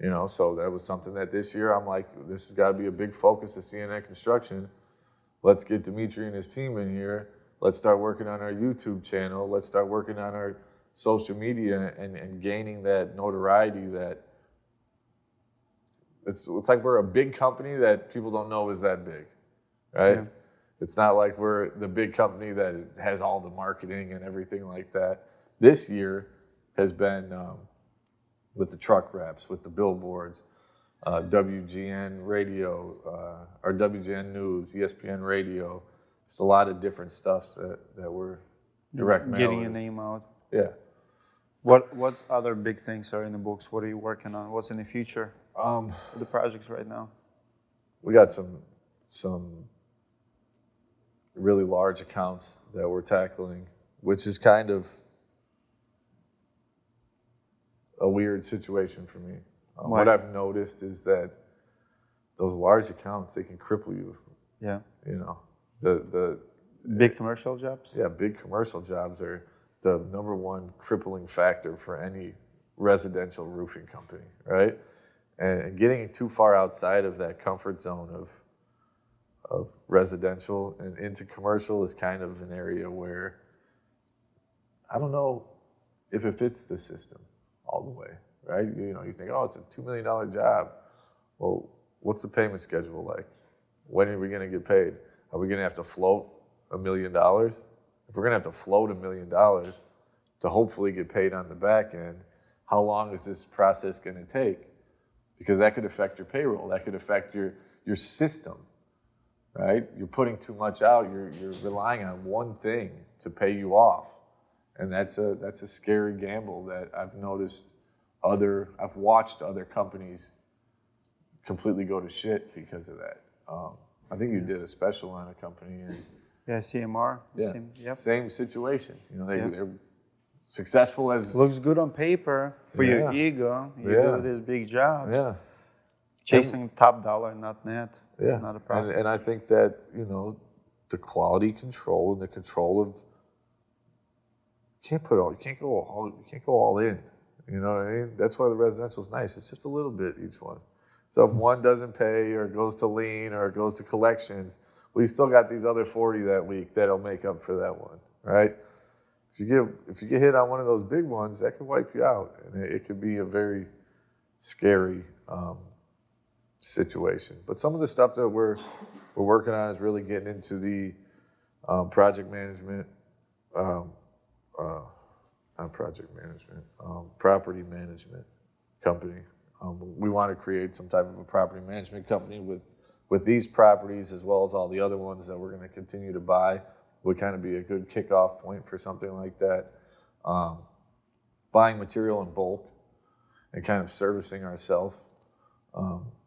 You know, so that was something that this year I'm like, this has got to be a big focus of CNN Construction. Let's get Dimitri and his team in here. Let's start working on our YouTube channel. Let's start working on our social media and gaining that notoriety that it's like we're a big company that people don't know is that big, right? Yeah. It's not like we're the big company that has all the marketing and everything like that. This year has been with the truck wraps, with the billboards, WGN radio, or WGN News, ESPN radio, just a lot of different stuff that we're direct mailers. Getting your name out. Yeah. What's other big things are in the books? What are you working on? What's in the future? For the projects right now. We got some really large accounts that we're tackling, which is kind of a weird situation for me. What I've noticed is that those large accounts, they can cripple you. Yeah. You know, the big commercial jobs? Yeah, big commercial jobs are the number one crippling factor for any residential roofing company, right? And getting too far outside of that comfort zone of residential and into commercial is kind of an area where I don't know if it fits the system all the way, right? You know, you think, oh, it's a $2 million job. Well, what's the payment schedule like? When are we going to get paid? Are we going to have to float $1 million? If we're going to have to float $1 million to hopefully get paid on the back end, how long is this process going to take? Because that could affect your payroll. That could affect your system, right? You're putting too much out. You're relying on one thing to pay you off. And that's a scary gamble that I've noticed I've watched other companies completely go to shit because of that. I think you did a special on a company. Yeah, CMR. Yeah, same situation. You know, they're successful as... Looks good on paper for your ego. You do these big jobs. Yeah. Chasing top dollar, not net. Yeah. It's not a process. And I think that, you know, the quality control and the control of... You can't go all in. You know what I mean? That's why the residential is nice. It's just a little bit each one. So if one doesn't pay or goes to lien or goes to collections, well, you still got these other 40 that week that'll make up for that one, right? If you get hit on one of those big ones, that could wipe you out, and it could be a very scary situation. But some of the stuff that we're working on is really getting into the project management. Not project management, property management company. We want to create some type of a property management company with these properties as well as all the other ones that we're going to continue to buy. Would kind of be a good kickoff point for something like that. Buying material in bulk and kind of servicing ourselves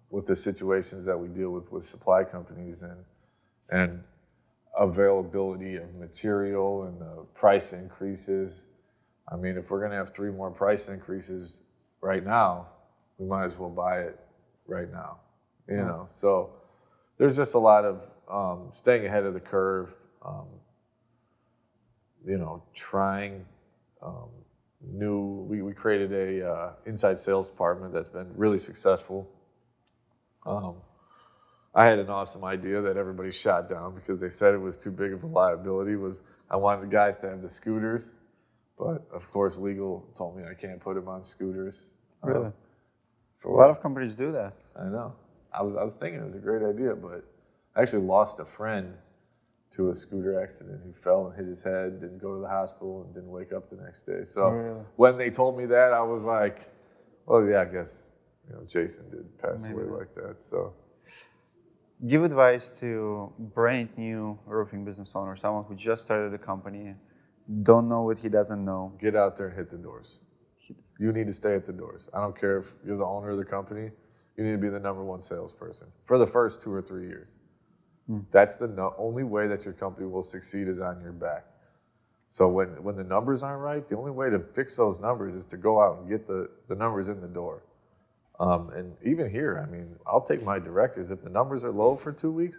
with the situations that we deal with supply companies and availability of material and the price increases. I mean, if we're going to have 3 more price increases right now, we might as well buy it right now. You know, so there's just a lot of staying ahead of the curve. You know, trying new. We created a inside sales department that's been really successful. I had an awesome idea that everybody shot down because they said it was too big of a liability. I wanted the guys to have the scooters, but of course legal told me I can't put them on scooters. Really? A lot of companies do that. I know. I was thinking it was a great idea, but I actually lost a friend to a scooter accident. He fell and hit his head, didn't go to the hospital, and didn't wake up the next day. So when they told me that, I was like, well, yeah, I guess Jason did pass away like that. So, give advice to brand new roofing business owner, someone who just started a company, don't know what he doesn't know. Get out there and hit the doors. You need to stay at the doors. I don't care if you're the owner of the company. You need to be the number one salesperson for the first 2 or 3 years. That's the only way that your company will succeed is on your back. So when the numbers aren't right, the only way to fix those numbers is to go out and get the numbers in the door. And even here, I mean, I'll take my directors. If the numbers are low for 2 weeks,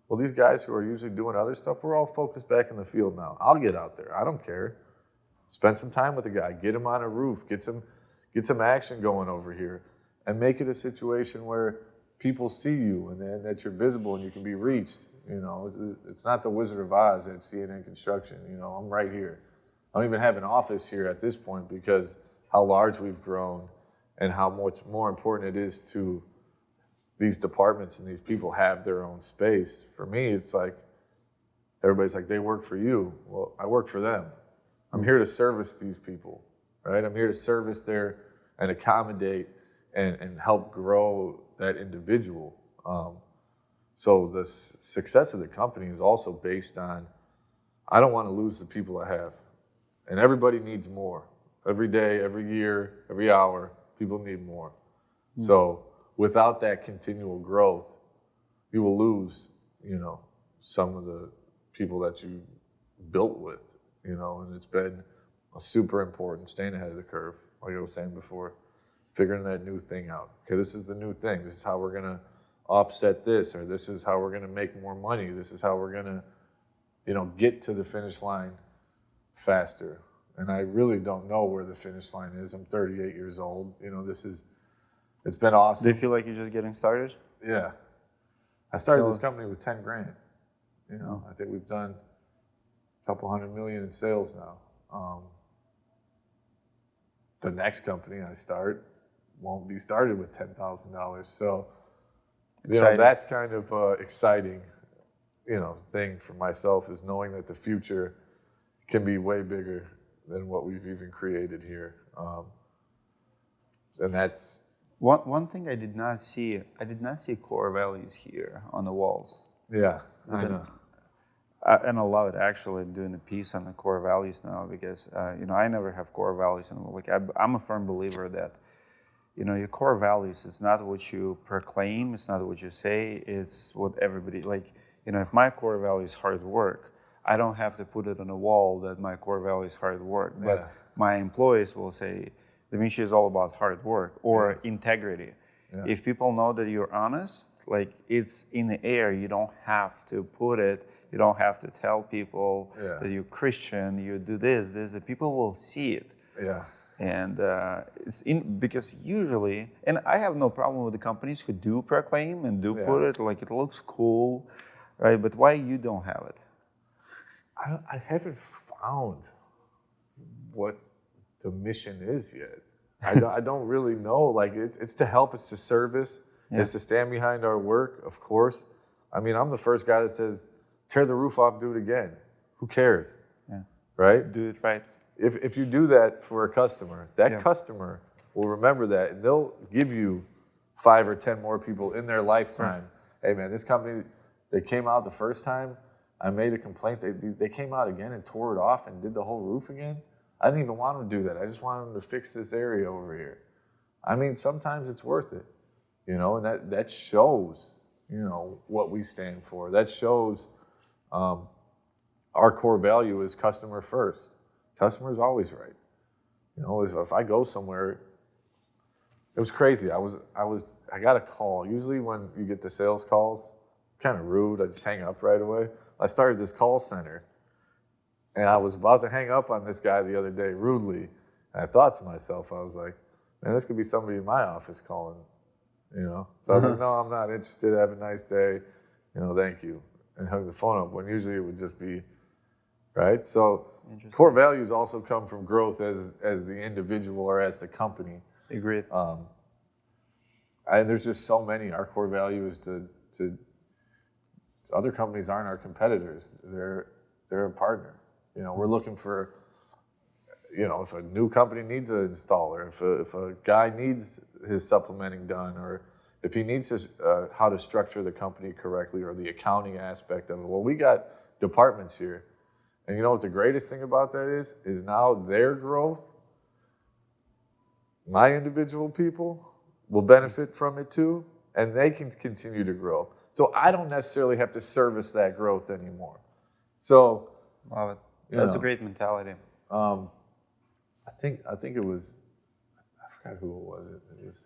well, these guys who are usually doing other stuff, we're all focused back in the field now. I'll get out there. I don't care. Spend some time with the guy. Get him on a roof. Get some action going over here. and make it a situation where people see you and that you're visible and you can be reached. You know, it's not the Wizard of Oz at CNN Construction. You know, I'm right here. I don't even have an office here at this point because how large we've grown and how much more important it is to these departments and these people have their own space. For me, it's like, everybody's like, they work for you. Well, I work for them. I'm here to service these people, right? I'm here to service and accommodate and help grow that individual. So the success of the company is also based on, I don't want to lose the people I have. And everybody needs more. Every day, every year, every hour, people need more. So without that continual growth, you will lose, you know, some of the people that you built with, you know, and it's been super important, staying ahead of the curve, like I was saying before, figuring that new thing out. Okay, this is the new thing. This is how we're gonna offset this, or this is how we're gonna make more money. This is how we're gonna, you know, get to the finish line faster. And I really don't know where the finish line is. I'm 38 years old. You know, it's been awesome. Do you feel like you're just getting started? Yeah. I started this company with 10 grand. You know, I think we've done a couple $100 million in sales now. The next company I start won't be started with $10,000. So, you know, that's kind of exciting, you know, thing for myself, is knowing that the future can be way bigger than what we've even created here. And that's one thing I did not see core values here on the walls. Yeah, I know. And I love it, actually, doing a piece on the core values now, because you know, I never have core values, and like I'm a firm believer that, you know, your core values is not what you proclaim, it's not what you say, it's what everybody, like, you know, if my core value is hard work, I don't have to put it on a wall that my core value is hard work, but my employees will say, Dimitri is all about hard work or integrity. If people know that you're honest, like, it's in the air, you don't have to put it, you don't have to tell people that you're Christian, you do this, the people will see it. And because usually, and I have no problem with the companies who do proclaim and do put it, like, it looks cool, right? But why you don't have it? I haven't found what the mission is yet. I don't really know. Like, it's to help, it's to service, it's to stand behind our work, of course. I mean, I'm the first guy that says, tear the roof off, do it again. Who cares? Right? Do it right. If you do that for a customer, that customer will remember that, and they'll give you 5 or 10 more people in their lifetime. Hey man, this company, they came out the first time, I made a complaint, they came out again and tore it off and did the whole roof again. I didn't even want them to do that. I just wanted them to fix this area over here. I mean, sometimes it's worth it, you know, and that shows, you know, what we stand for. That shows our core value is customer first. Customer is always right. You know, if I go somewhere, it was crazy. I got a call. Usually when you get the sales calls, kind of rude, I just hang up right away. I started this call center, and I was about to hang up on this guy the other day rudely, and I thought to myself, I was like, man, this could be somebody in my office calling, you know? So I was like, no, I'm not interested. Have a nice day. You know, thank you. And hung the phone up, when usually it would just be, right? So core values also come from growth as the individual or as the company. Agreed. And there's just so many. Our core value is to other companies aren't our competitors. They're a partner. You know, we're looking for, you know, if a new company needs an installer, if a guy needs his supplementing done, or if he needs how to structure the company correctly, or the accounting aspect of it. Well, we got departments here. And you know what the greatest thing about that is now their growth, my individual people will benefit from it too, and they can continue to grow. So I don't necessarily have to service that growth anymore. So, love it. That's a great mentality. I think it was, I forgot who it was. It was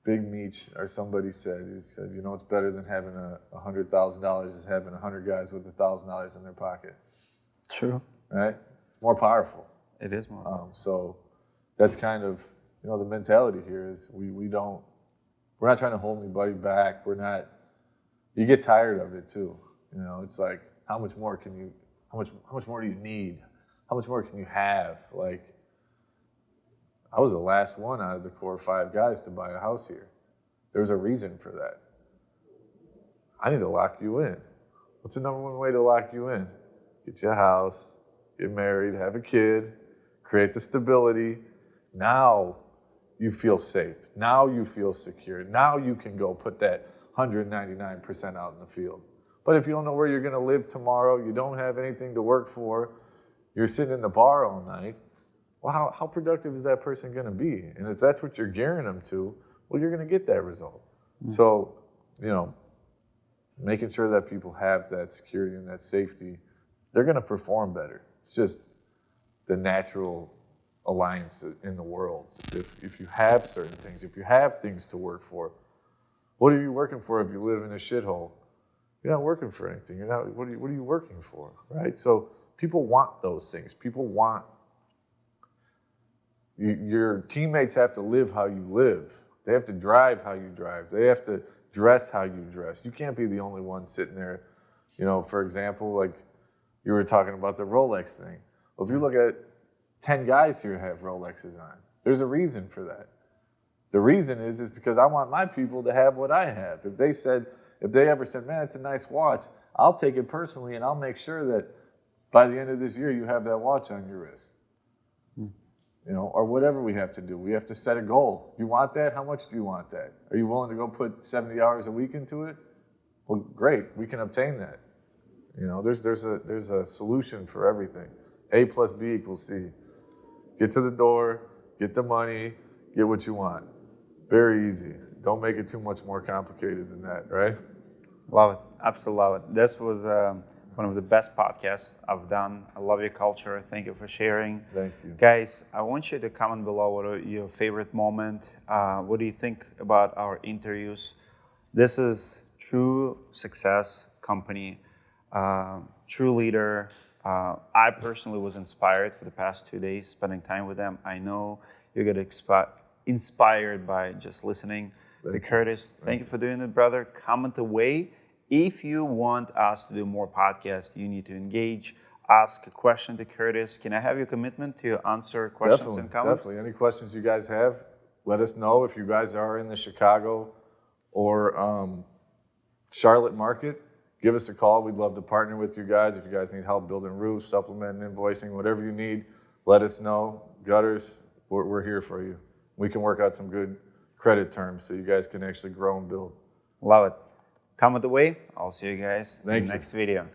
Big Meech, or somebody said, he said, you know, it's better than having $100,000 is having 100 guys with $1,000 in their pocket. True. Right? It's more powerful. It is more powerful. So that's kind of you know, the mentality here is we're not trying to hold anybody back. You get tired of it too. You know, it's like, how much more do you need? How much more can you have? Like, I was the last one out of the core 5 guys to buy a house here. There's a reason for that. I need to lock you in. What's the number one way to lock you in? Get you a house, get married, have a kid, create the stability. Now you feel safe. Now you feel secure. Now you can go put that 199% out in the field. But if you don't know where you're going to live tomorrow, you don't have anything to work for, you're sitting in the bar all night, well, how productive is that person going to be? And if that's what you're gearing them to, well, you're going to get that result. So, you know, making sure that people have that security and that safety, they're going to perform better. It's just the natural alliance in the world. If you have certain things, if you have things to work for, what are you working for if you live in a shithole? You're not working for anything. What are you working for, right? So people want those things. People want, your teammates have to live how you live. They have to drive how you drive. They have to dress how you dress. You can't be the only one sitting there. You know, for example, like you were talking about the Rolex thing. Well, if you look at 10 guys here have Rolexes on, there's a reason for that. The reason is because I want my people to have what I have. If they ever said, man, it's a nice watch, I'll take it personally and I'll make sure that by the end of this year you have that watch on your wrist. You know, or whatever we have to do. We have to set a goal. You want that? How much do you want that? Are you willing to go put 70 hours a week into it? Well, great, we can obtain that. You know, there's a solution for everything. A plus B equals C. Get to the door, get the money, get what you want. Very easy. Don't make it too much more complicated than that, right? Love it. Absolutely love it. This was one of the best podcasts I've done. I love your culture. Thank you for sharing. Thank you. Guys, I want you to comment below what are your favorite moment. What do you think about our interviews? This is true success company, true leader. I personally was inspired for the past 2 days spending time with them. I know you're going to inspired by just listening. Curtis, thank you for doing it, brother. Comment away. If you want us to do more podcasts, you need to engage, ask a question to Curtis. Can I have your commitment to answer questions and comments? Definitely. Any questions you guys have, let us know. If you guys are in the Chicago or Charlotte market, give us a call. We'd love to partner with you guys. If you guys need help building roofs, supplementing, invoicing, whatever you need, let us know. Gutters, we're here for you. We can work out some good credit terms so you guys can actually grow and build. Love it. Comment away. I'll see you guys in the Thank you. next video.